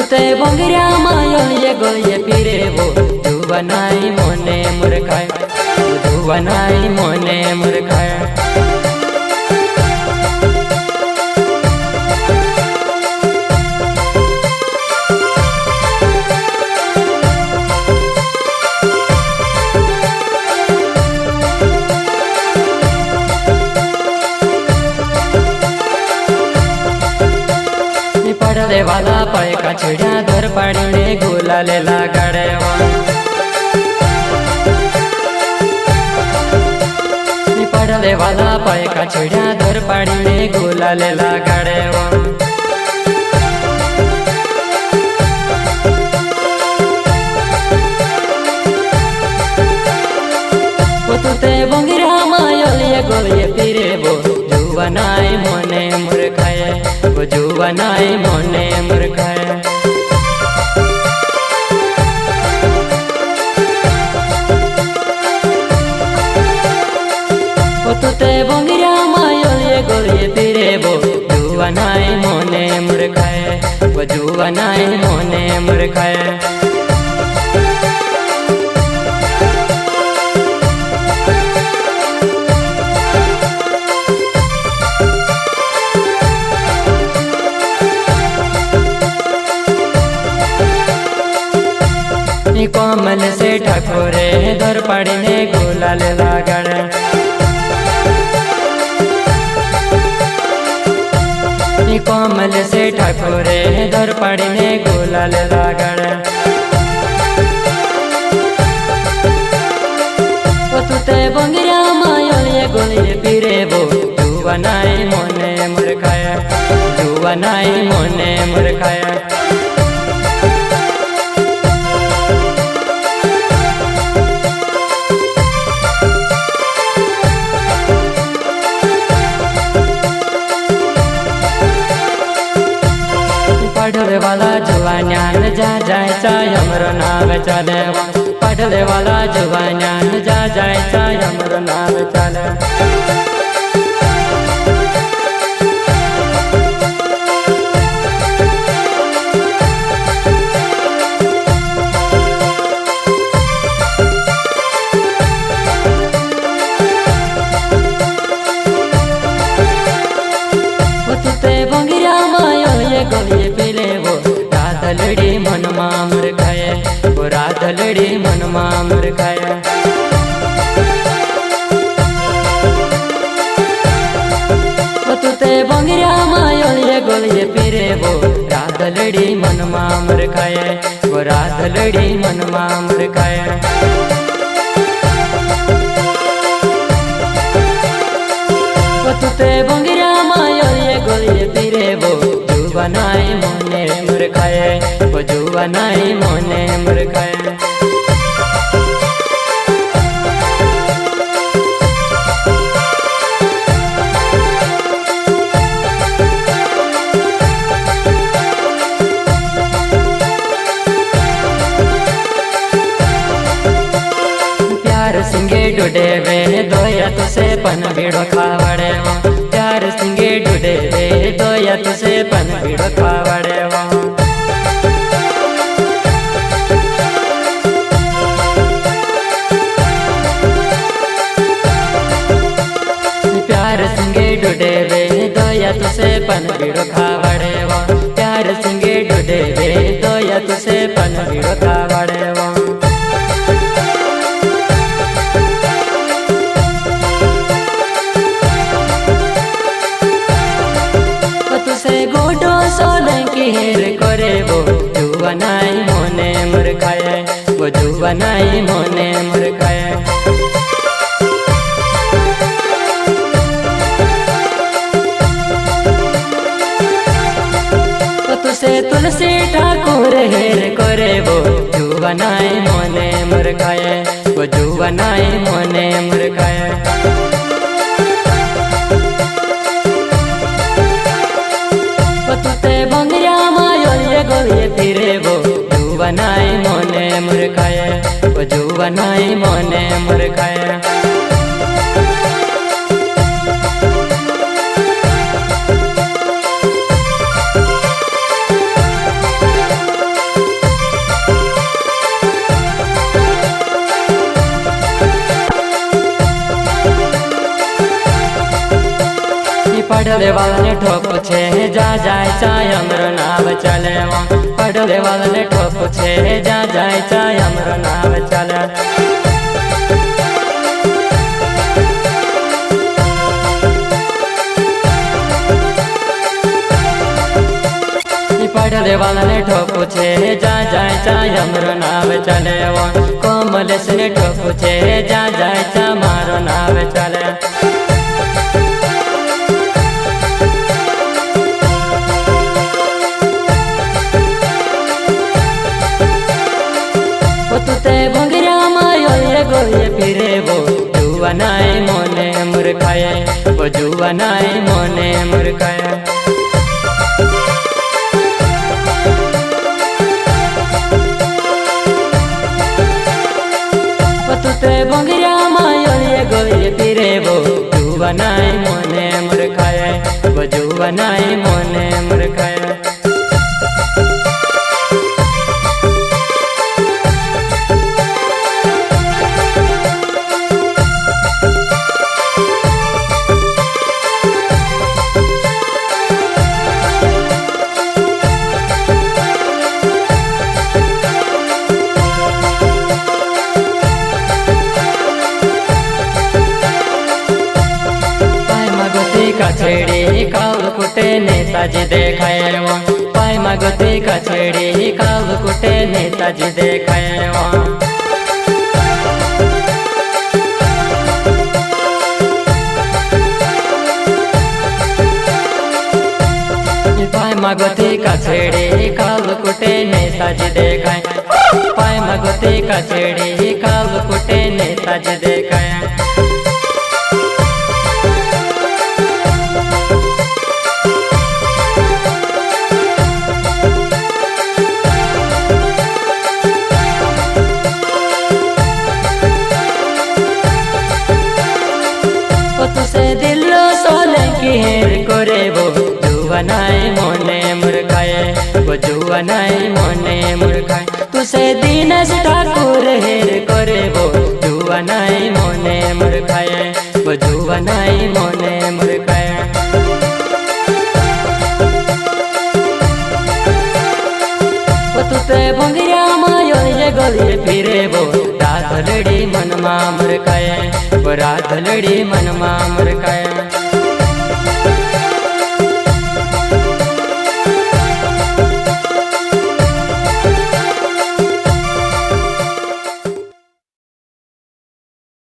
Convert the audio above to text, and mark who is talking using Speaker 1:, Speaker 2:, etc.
Speaker 1: ते बोंगऱ्या मायोलिये गोलिये फिरे वो जुवनाई मोने मुरखाय जुवनाई मोने मुरखाय पड़ले वाला पाए का छिड़िया दर पड़ने गुलाले लगाड़े पड़ले वाला पाए का छिड़िया दर पड़ने गुलाले लगाड़े ते बोंगिरा मायोलिये गोलिये फिरे वो जुवनाई मोने मुरखाय वो जुवनाई मोने मुरखाय ते बोंगिरा मायोलिये गोलिये फिरे वो जुवनाई मोने मुरखाय वो जुवनाई मोने मुरखाय कोमल से ठाकुरे दर पड़ने गुलाल लगाड़ कोमल से ठाकुरे दर पड़ने गुलाल लगाड़ ते बोंगिरा मायोलिये गोलिये फिरे वो जुवनाई मोने मुरखाय जुवनाई मोने मुरखाय पढ़ले वाला जुवान्यान जा जाए चाय हमरो नाम चले पढ़ले वाला जुवान्यान जा जाए चाय हमरो नाम चले बोंगिरा मायोलिये गोलिये फिरे वो राधलड़ी मन मामर खाए वो राधलड़ी मन मामर खाए ते बोंगिरा मायोलिये गोलिये फिरे वो राधलड़ी मन मामर खाए वो राधलड़ी मन मामर खाए ते बोंगिरा मायोलिये गोलिये फिरे वो जुवनाई मोने मुरखाय वो जुवनाई मोने मुरखाय प्यार सिंगे डुडे वे दोया तुसे पन बीड़ो खावड़े प्यार सिंगे डुडे वे दोया तुसे पन बीड़ो खावड़े प्यार सिंगे डुडे वे दोया तुसे पन बीड़ो खावड़े प्यार सिंगे डुडे वे दोया तुसे पन बीड़ो खावड़े गोडो सोलंकी हेर करे वो जुवनाई मोने मुरखाय वो जुवनाई मोने मुरखाय तुसे तुलसी ठाकुर हेर करे वो जुवनाई मोने मुरखाय वो जुवनाई मोने मुरखाय ते बोंगिरा मायोलिये गोलिये फिरे वो जुवनाई मोने मुरखाय वो जुवनाई मोने मुरखाय पढ़ले वाला ने ठोप छे जा जाए चाय हमरो नाव चले। पढ़ले वाला ने ठोप छे जा जाए चाय हमरो नाव चले। पढ़ले वाला ने ठोप छे जा जाए चाय हमरो नाव चले। कोमलेश ने ठोप छे जा जाए चा मारो नाव चले। तुते भंगरा मायो ये गोये फिरे वो जुआ नाय मोने मुरखाए। वो जुआ नाय मोने मुरखाए। तुते भंगरा मायो ये गोये फिरे वो जुआ नाय मोने मुरखाए। वो जुआ नाय मोने मुरखाए। कछड़ी काल कुटे नेताजी देखाए। पाय मगती कछड़ी काल कुटे नेताजी देखाए। पाय मगती कछड़ी काल कुटे नेताजी देखाए। पाय मगती कछड़ी काल कुटे नेताजी देखाए। तुसे दिलो सोलंकी हेर करे वो जुआ नाय मोने मुरखाए। वो जुआ नाय मोने मुरखाए। तुसे दीनेश ठाकुर हेर करे वो जुआ नाय मोने मुरखाए। वो जुआ नाय मोने मुरखाए। तुते भंगरा मायो ये गोये फिरे वो राधलड़ी मन मा मुरखाए। वो राधलड़ी मन मा मुरखाए।